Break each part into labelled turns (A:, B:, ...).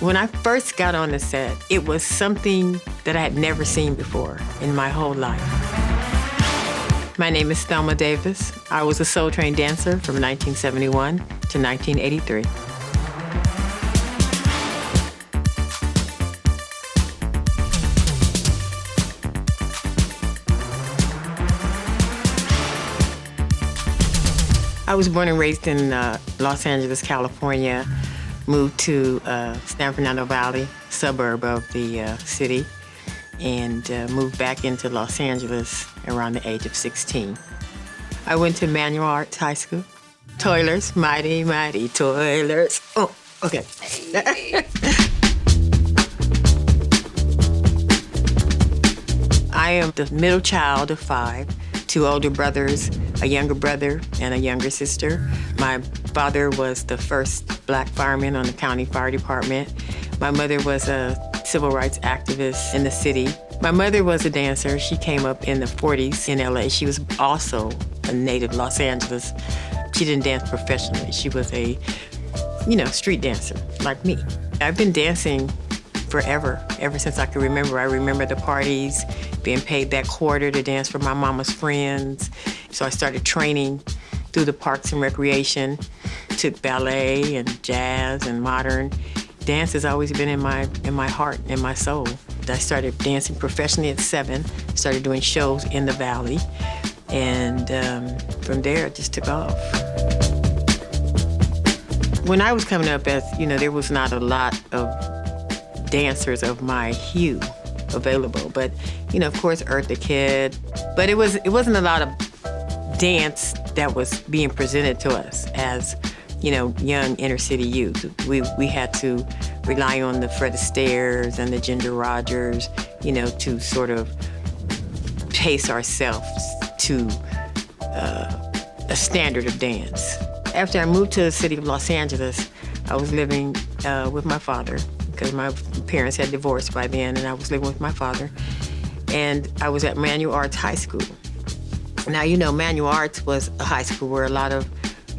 A: When I first got on the set, it was something that I had never seen before in my whole life. My name is Thelma Davis. I was a SOULTRAIN dancer from 1971 to 1983. I was born and raised in Los Angeles, California. Moved to San Fernando Valley, suburb of the city, and moved back into Los Angeles around the age of 16. I went to Manual Arts High School. Toilers, mighty, mighty toilers. Oh, okay. I am the middle child of 5, 2 older brothers, a younger brother, and a younger sister. My father was the first black fireman on the county fire department. My mother was a civil rights activist in the city. My mother was a dancer. She came up in the 40s in LA. She was also a native Los Angeles. She didn't dance professionally. She was a, street dancer like me. I've been dancing forever, ever since I can remember. I remember the parties, being paid that quarter to dance for my mama's friends. So I started training through the Parks and Recreation, took ballet and jazz and modern. Dance has always been in my heart, in my soul. I started dancing professionally at 7, started doing shows in the Valley, and from there it just took off. When I was coming up, as there was not a lot of dancers of my hue available, but of course Eartha Kitt, but it wasn't a lot of dance that was being presented to us as young inner city youth. We had to rely on the Fred Astaire's and the Ginger Rogers, to sort of pace ourselves to a standard of dance. After I moved to the city of Los Angeles, I was living with my father because my parents had divorced by then, and I was living with my father. And I was at Manual Arts High School. Now, Manual Arts was a high school where a lot of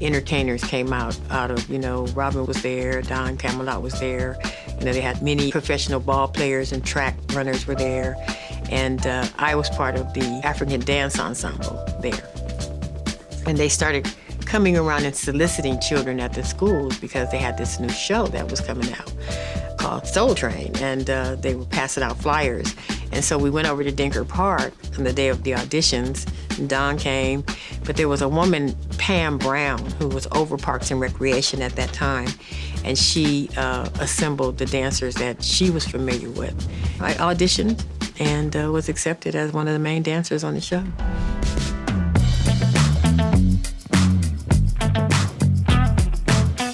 A: entertainers came out of, Robin was there, Don Camelot was there. They had many professional ball players and track runners were there. And I was part of the African dance ensemble there. And they started coming around and soliciting children at the schools because they had this new show that was coming out called SOULTRAIN, and they were passing out flyers. And so we went over to Dinker Park on the day of the auditions. Don came, but there was a woman, Pam Brown, who was over Parks and Recreation at that time, and she assembled the dancers that she was familiar with. I auditioned and was accepted as one of the main dancers on the show.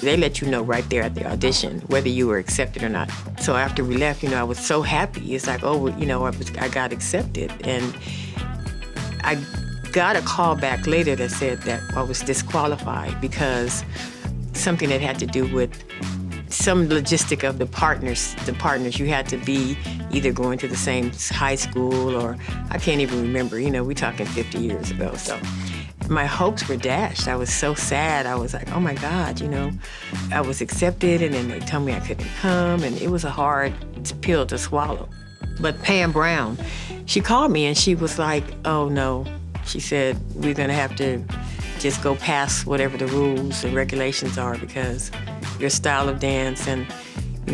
A: They let you know right there at the audition whether you were accepted or not. So after we left, I was so happy. It's like, I got accepted. And I got a call back later that said that I was disqualified because something that had to do with some logistic of the partners. You had to be either going to the same high school or I can't even remember. We're talking 50 years ago. So my hopes were dashed. I was so sad. I was like, oh my God, I was accepted and then they told me I couldn't come, and it was a hard pill to swallow. But Pam Brown, she called me and she was like, oh no. She said, we're gonna have to just go past whatever the rules and regulations are because your style of dance and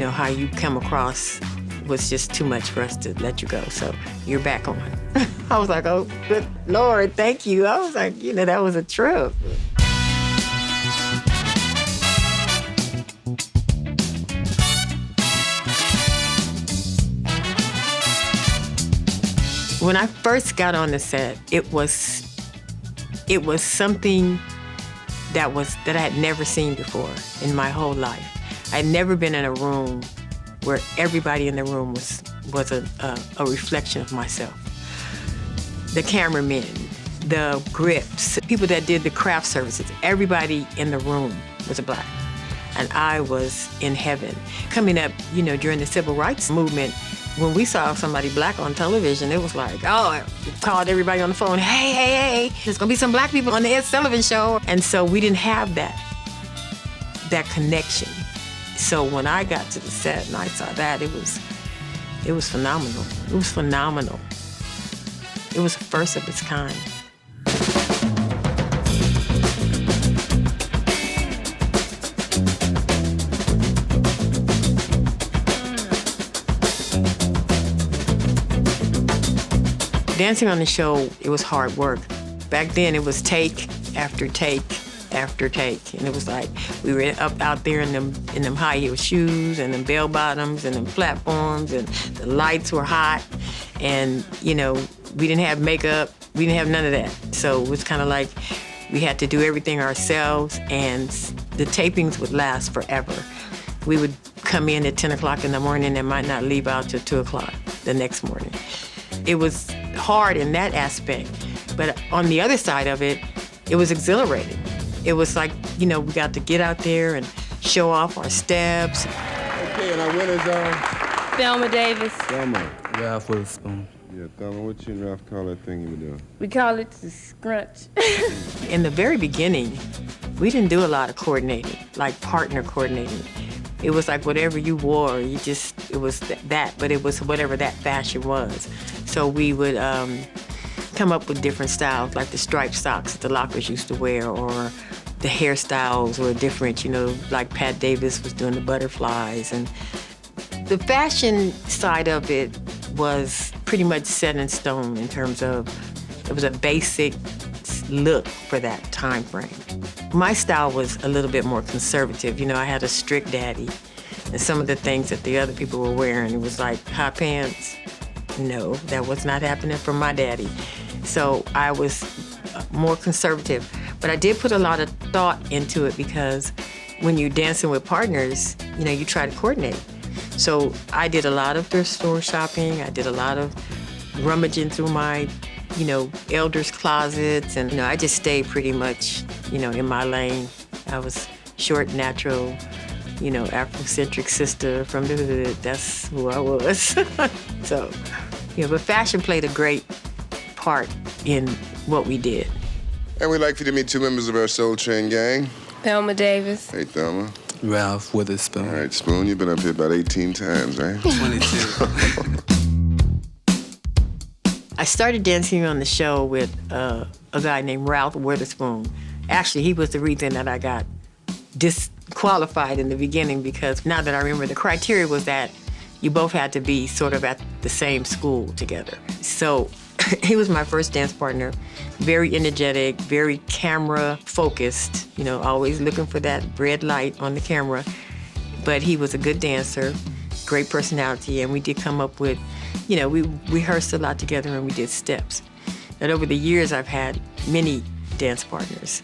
A: how you come across was just too much for us to let you go. So you're back on. I was like, oh, good Lord, thank you. I was like, that was a trip. When I first got on the set, it was something that I had never seen before in my whole life. I'd never been in a room where everybody in the room was a reflection of myself. The cameramen, the grips, people that did the craft services, everybody in the room was black. And I was in heaven. Coming up, during the civil rights movement, when we saw somebody black on television, it was like, I called everybody on the phone, hey, there's gonna be some black people on the Ed Sullivan Show. And so we didn't have that connection So when I got to the set and I saw that, it was phenomenal. It was phenomenal. It was the first of its kind. Dancing on the show, it was hard work. Back then, it was take after take after take. And it was like, we were out there in them high heel shoes and them bell bottoms and them platforms, and the lights were hot. And, we didn't have makeup. We didn't have none of that. So it was kind of like we had to do everything ourselves, and the tapings would last forever. We would come in at 10 o'clock in the morning and might not leave out till 2 o'clock the next morning. It was hard in that aspect, but on the other side of it, it was exhilarating. It was like, we got to get out there and show off our steps.
B: Okay, and our winners are?
C: Thelma Davis.
B: Thelma.
D: Ralph Weatherspoon.
B: Yeah, Thelma, what you and Ralph call that thing you were doing?
C: We call it the scrunch.
A: In the very beginning, we didn't do a lot of coordinating, like partner coordinating. It was like whatever you wore, it was that, but it was whatever that fashion was. So we would come up with different styles, like the striped socks that the Lockers used to wear, or the hairstyles were different, like Pat Davis was doing the butterflies. And the fashion side of it was pretty much set in stone in terms of it was a basic look for that time frame. My style was a little bit more conservative. I had a strict daddy, and some of the things that the other people were wearing, it was like high pants. No, that was not happening for my daddy. So I was more conservative, but I did put a lot of thought into it, because when you're dancing with partners, you try to coordinate. So I did a lot of thrift store shopping. I did a lot of rummaging through my, elders' closets, and I just stayed pretty much, in my lane. I was short, natural, Afrocentric sister from the hood. That's who I was. So, but fashion played a great part in what we did.
B: And we'd like for you to meet two members of our Soul Train gang.
C: Thelma Davis.
B: Hey, Thelma.
D: Ralph Weatherspoon.
B: All right, Spoon, you've been up here about 18 times, right?
D: 22.
A: I started dancing on the show with a guy named Ralph Weatherspoon. Actually, he was the reason that I got disqualified in the beginning, because now that I remember, the criteria was that you both had to be sort of at the same school together. So he was my first dance partner, very energetic, very camera focused, always looking for that red light on the camera. But he was a good dancer, great personality, and we did come up with, we rehearsed a lot together and we did steps. And over the years, I've had many dance partners.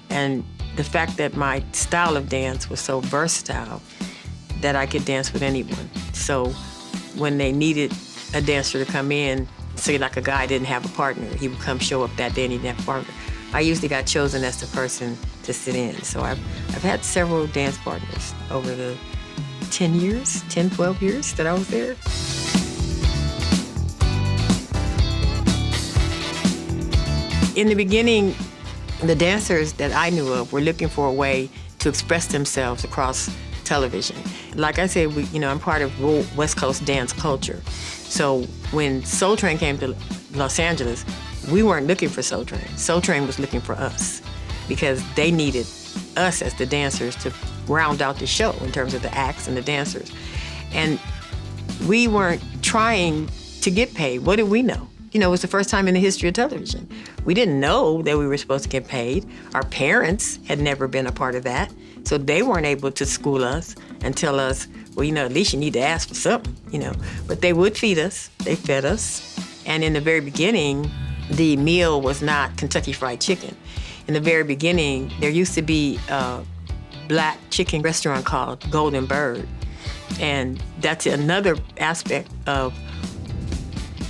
A: And the fact that my style of dance was so versatile that I could dance with anyone. So when they needed a dancer to come in, say like a guy didn't have a partner, he would come show up that day and he didn't have a partner. I usually got chosen as the person to sit in. So I've had several dance partners over the 10, 12 years that I was there. In the beginning, the dancers that I knew of were looking for a way to express themselves across television. Like I said, I'm part of West Coast dance culture. So when Soul Train came to Los Angeles, we weren't looking for Soul Train. Soul Train was looking for us, because they needed us as the dancers to round out the show in terms of the acts and the dancers. And we weren't trying to get paid. What did we know? It was the first time in the history of television. We didn't know that we were supposed to get paid. Our parents had never been a part of that. So they weren't able to school us and tell us, well, at least you need to ask for something, But they would feed us. They fed us. And in the very beginning, the meal was not Kentucky Fried Chicken. In the very beginning, there used to be a black chicken restaurant called Golden Bird. And that's another aspect of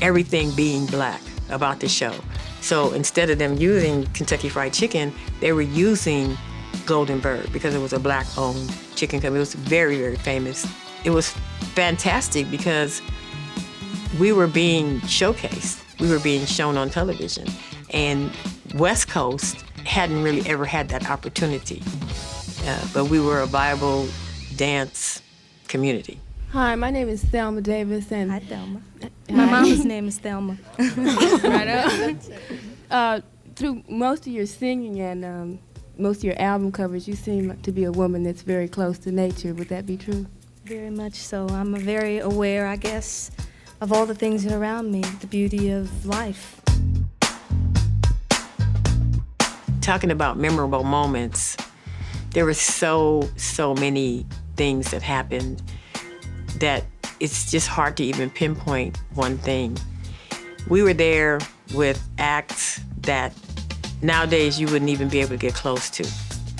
A: everything being black about the show. So instead of them using Kentucky Fried Chicken, they were using Golden Bird, because it was a black-owned chicken company. It was very, very famous. It was fantastic because we were being showcased. We were being shown on television. And West Coast hadn't really ever had that opportunity. But we were a viable dance community.
C: Hi, my name is Thelma Davis, and
E: Hi, Thelma. My mom's name is Thelma.
C: Through most of your singing and most of your album covers, you seem to be a woman that's very close to nature. Would that be true?
E: Very much so. I'm very aware, I guess, of all the things that are around me, the beauty of life.
A: Talking about memorable moments, there were so many things that happened that it's just hard to even pinpoint one thing. We were there with acts that nowadays you wouldn't even be able to get close to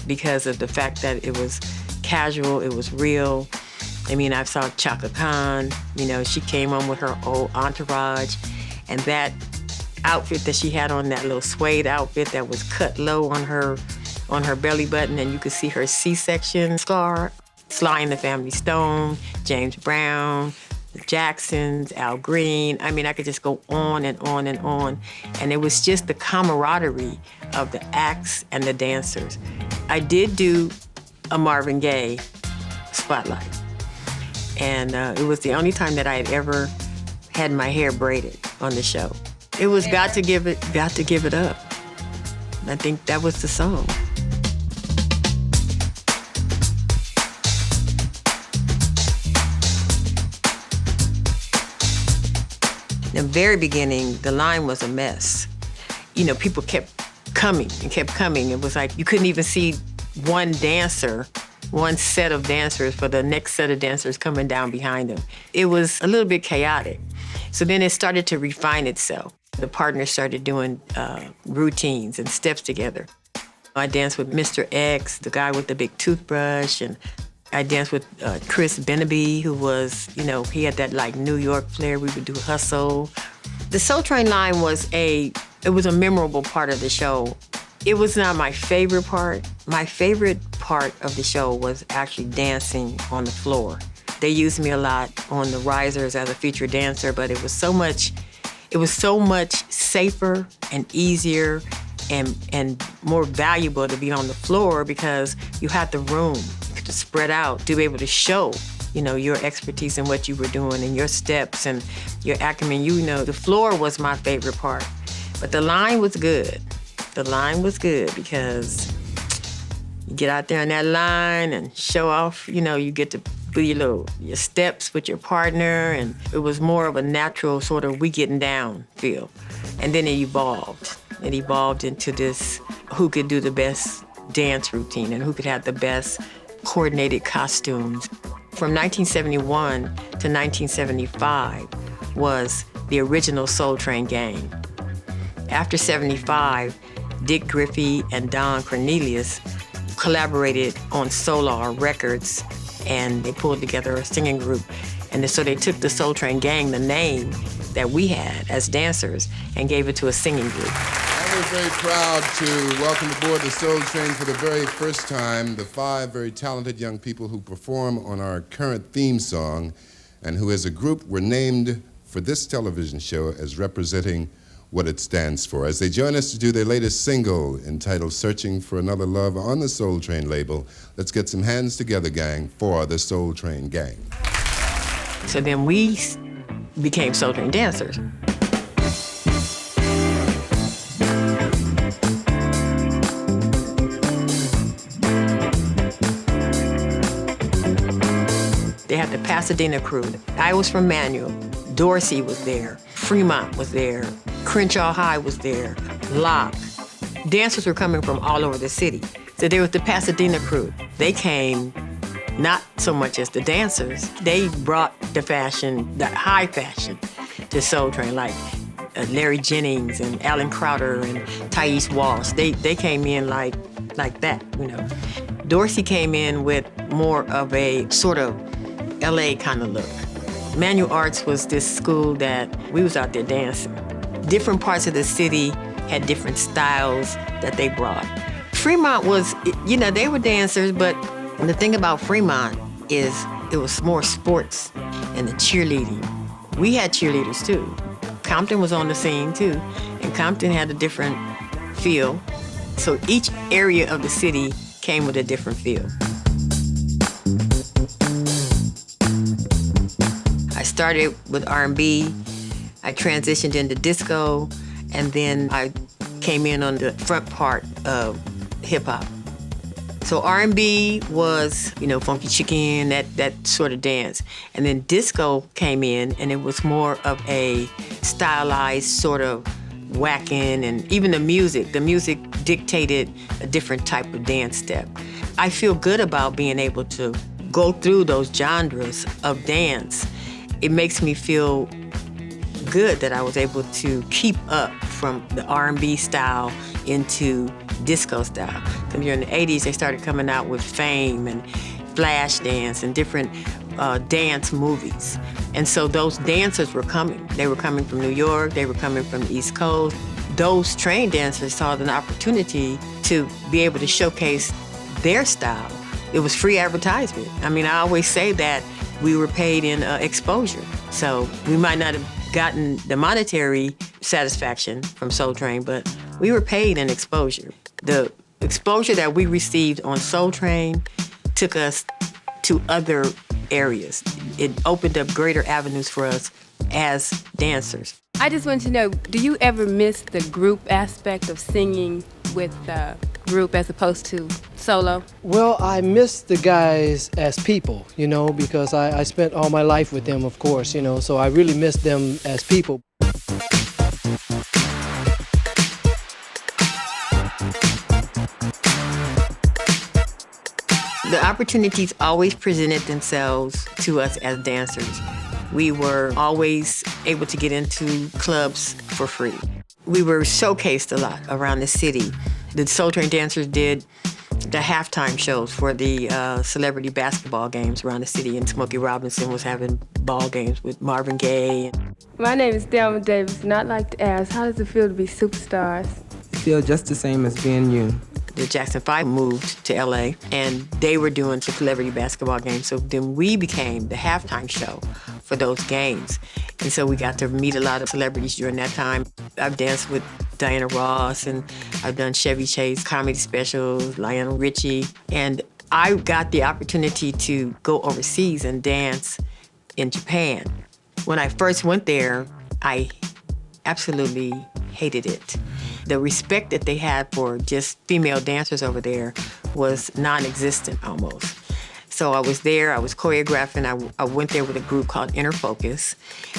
A: because of the fact that it was casual, it was real. I mean, I saw Chaka Khan, she came on with her old entourage, and that outfit that she had on, that little suede outfit that was cut low on her belly button, and you could see her C-section scar. Sly and the Family Stone, James Brown, the Jacksons, Al Green. I mean, I could just go on and on and on. And it was just the camaraderie of the acts and the dancers. I did do a Marvin Gaye spotlight. And it was the only time that I had ever had my hair braided on the show. It was Got to Give It Up. I think that was the song. In the very beginning, the line was a mess. People kept coming and kept coming. It was like you couldn't even see one set of dancers for the next set of dancers coming down behind them. It was a little bit chaotic. So then it started to refine itself. The partners started doing routines and steps together. I danced with Mr. X, the guy with the big toothbrush, and I danced with Chris Benaby, who was, he had that like New York flair. We would do hustle. The SOULTRAIN line was a memorable part of the show. It was not my favorite part. My favorite part of the show was actually dancing on the floor. They used me a lot on the risers as a featured dancer, but it was so much safer and easier and more valuable to be on the floor because you had the room to spread out, to be able to show, your expertise in what you were doing and your steps and your acumen. The floor was my favorite part. But the line was good. The line was good because you get out there on that line and show off, you get to do your steps with your partner, and it was more of a natural sort of we getting down feel. And then it evolved. It evolved into this who could do the best dance routine and who could have the best coordinated costumes. From 1971 to 1975 was the original SOULTRAIN gang. After 75, Dick Griffey and Don Cornelius collaborated on Solar Records, and they pulled together a singing group. And so they took the SOULTRAIN gang, the name that we had as dancers, and gave it to a singing group.
B: We're very proud to welcome aboard the SOULTRAIN for the very first time the 5 very talented young people who perform on our current theme song and who as a group were named for this television show as representing what it stands for. As they join us to do their latest single entitled Searching for Another Love on the SOULTRAIN label, let's get some hands together, gang, for the SOULTRAIN gang.
A: So then we became SOULTRAIN dancers. They had the Pasadena Crew. I was from Manual. Dorsey was there. Fremont was there. Crenshaw High was there. Locke. Dancers were coming from all over the city. So there was the Pasadena Crew. They came not so much as the dancers. They brought the fashion, the high fashion, to SOULTRAIN, like Larry Jennings and Alan Crowder and Thais Walsh. They came in like that, Dorsey came in with more of a sort of LA kind of look. Manual Arts was this school that we was out there dancing. Different parts of the city had different styles that they brought. Fremont was, they were dancers, but the thing about Fremont is it was more sports and the cheerleading. We had cheerleaders too. Compton was on the scene too, and Compton had a different feel. So each area of the city came with a different feel. started with R&B, I transitioned into disco, and then I came in on the front part of hip hop. So R&B was, funky chicken, that sort of dance. And then disco came in, and it was more of a stylized sort of whacking, and even the music dictated a different type of dance step. I feel good about being able to go through those genres of dance. It makes me feel good that I was able to keep up from the R&B style into disco style. Because in the 80s, they started coming out with Fame and Flashdance and different dance movies. And so those dancers were coming. They were coming from New York, they were coming from the East Coast. Those trained dancers saw an opportunity to be able to showcase their style. It was free advertisement. I always say that we were paid in exposure. So we might not have gotten the monetary satisfaction from SOULTRAIN, but we were paid in exposure. The exposure that we received on SOULTRAIN took us to other areas. It opened up greater avenues for us as dancers.
C: I just want to know, do you ever miss the group aspect of singing with a group as opposed to solo?
F: Well, I miss the guys as people, because I spent all my life with them, of course, so I really miss them as people.
A: The opportunities always presented themselves to us as dancers. We were always able to get into clubs for free. We were showcased a lot around the city. The SOULTRAIN dancers did the halftime shows for the celebrity basketball games around the city, and Smokey Robinson was having ball games with Marvin Gaye.
C: My name is Thelma Davis, and I'd like to ask, how does it feel to be superstars?
G: I feel just the same as being you.
A: The Jackson 5 moved to LA, and they were doing celebrity basketball games. So then we became the halftime show for those games. And so we got to meet a lot of celebrities during that time. I've danced with Diana Ross, and I've done Chevy Chase comedy specials, Lionel Richie. And I got the opportunity to go overseas and dance in Japan. When I first went there, I absolutely hated it. The respect that they had for just female dancers over there was non-existent almost. So I was there, I was choreographing. I went there with a group called Inner Focus,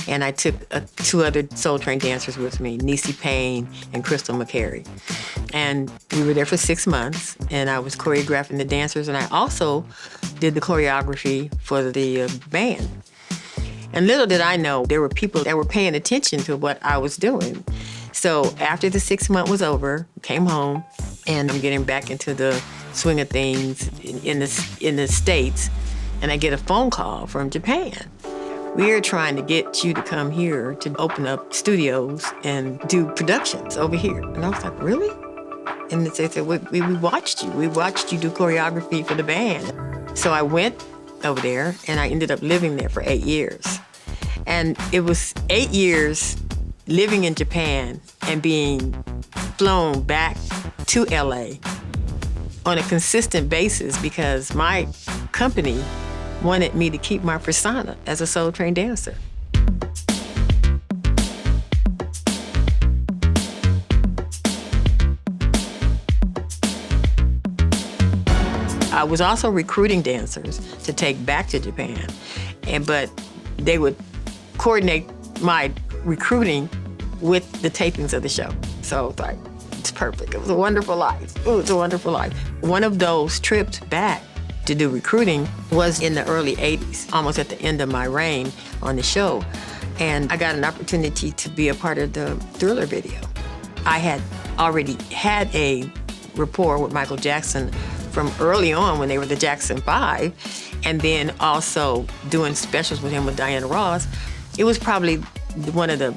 A: and I took 2 other SOULTRAIN dancers with me, Niecy Payne and Crystal McCary. And we were there for 6 months, and I was choreographing the dancers, and I also did the choreography for the band. And little did I know, there were people that were paying attention to what I was doing. So after the 6 month was over, came home, and I'm getting back into the swing of things in the States, and I get a phone call from Japan. We're trying to get you to come here to open up studios and do productions over here. And I was like, really? And they said, we watched you. We watched you do choreography for the band. So I went over there, and I ended up living there for 8 years. And it was 8 years living in Japan and being flown back to LA on a consistent basis because my company wanted me to keep my persona as a SOULTRAIN dancer. I was also recruiting dancers to take back to Japan, but they would coordinate my recruiting with the tapings of the show. So it's like, it's perfect. It was a wonderful life. It was a wonderful life. One of those trips back to do recruiting was in the early 80s, almost at the end of my reign on the show. And I got an opportunity to be a part of the Thriller video. I had already had a rapport with Michael Jackson from early on when they were the Jackson 5, and then also doing specials with him with Diana Ross. It was probably one of the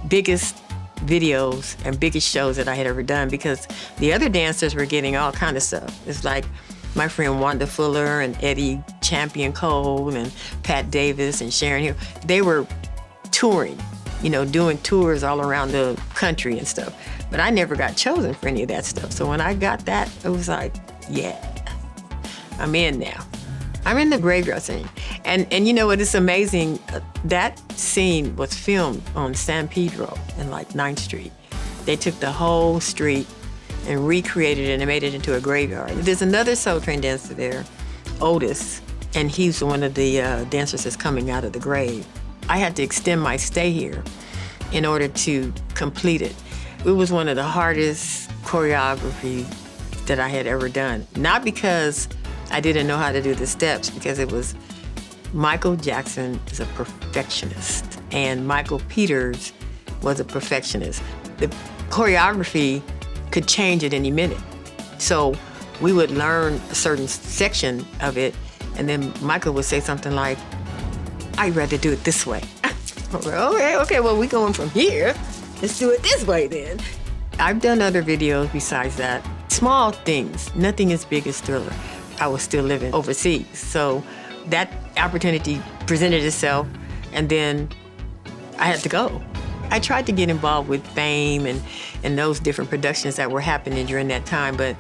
A: biggest videos and biggest shows that I had ever done because the other dancers were getting all kind of stuff. It's like my friend Wanda Fuller and Eddie Champion Cole and Pat Davis and Sharon Hill. They were touring, doing tours all around the country and stuff. But I never got chosen for any of that stuff. So when I got that, it was like, yeah, I'm in now. I'm in the graveyard scene. And you know what, it's amazing. That scene was filmed on San Pedro in like 9th Street. They took the whole street and recreated it and made it into a graveyard. There's another Soul Train dancer there, Otis, and he's one of the dancers that's coming out of the grave. I had to extend my stay here in order to complete it. It was one of the hardest choreography that I had ever done. Not because I didn't know how to do the steps, because it was Michael Jackson is a perfectionist and Michael Peters was a perfectionist. The choreography could change at any minute. So we would learn a certain section of it, and then Michael would say something like, I'd rather do it this way. Okay, well, we're going from here. Let's do it this way then. I've done other videos besides that. Small things, nothing as big as Thriller. I was still living overseas, so that opportunity presented itself, and then I had to go. I tried to get involved with Fame and those different productions that were happening during that time, but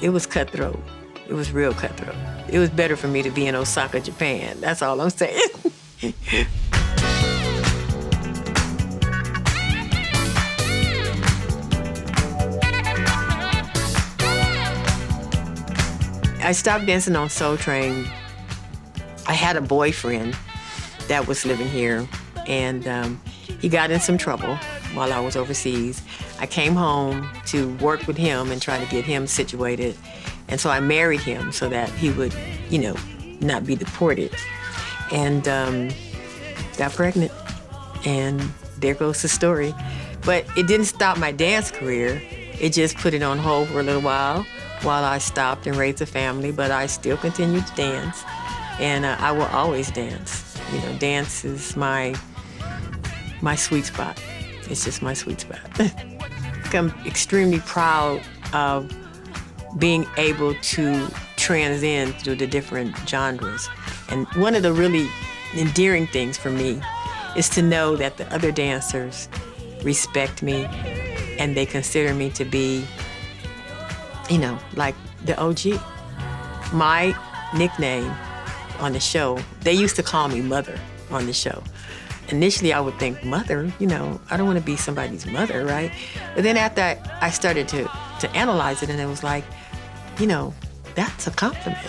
A: it was cutthroat. It was real cutthroat. It was better for me to be in Osaka, Japan. That's all I'm saying. I stopped dancing on Soul Train. I had a boyfriend that was living here, and he got in some trouble while I was overseas. I came home to work with him and try to get him situated, and so I married him so that he would, you know, not be deported, and got pregnant, and there goes the story. But it didn't stop my dance career. It just put it on hold for a little while I stopped and raised a family, but I still continue to dance, and I will always dance. You know, dance is my sweet spot. It's just my sweet spot. I'm extremely proud of being able to transcend through the different genres. And one of the really endearing things for me is to know that the other dancers respect me and they consider me to be, you know, like the OG. My nickname on the show, they used to call me Mother on the show. Initially, I would think, mother, you know, I don't want to be somebody's mother, right? But then after I started to analyze it, and it was like, you know, that's a compliment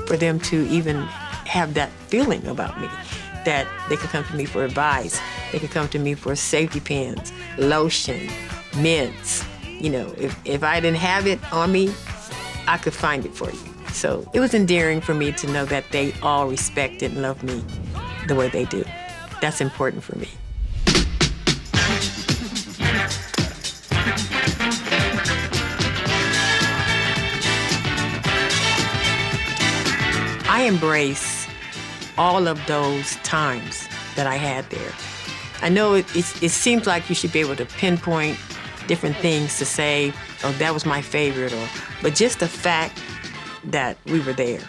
A: for them to even have that feeling about me, that they could come to me for advice, they could come to me for safety pins, lotion, mints. You know, if I didn't have it on me, I could find it for you. So it was endearing for me to know that they all respect and love me the way they do. That's important for me. I embrace all of those times that I had there. I know it seems like you should be able to pinpoint different things to say, oh, that was my favorite, but just the fact that we were there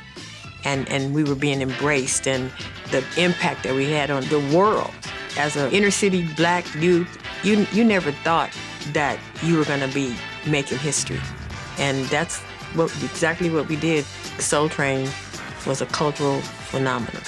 A: and we were being embraced, and the impact that we had on the world. As an inner city black youth, you never thought that you were gonna be making history. And that's exactly what we did. Soul Train was a cultural phenomenon.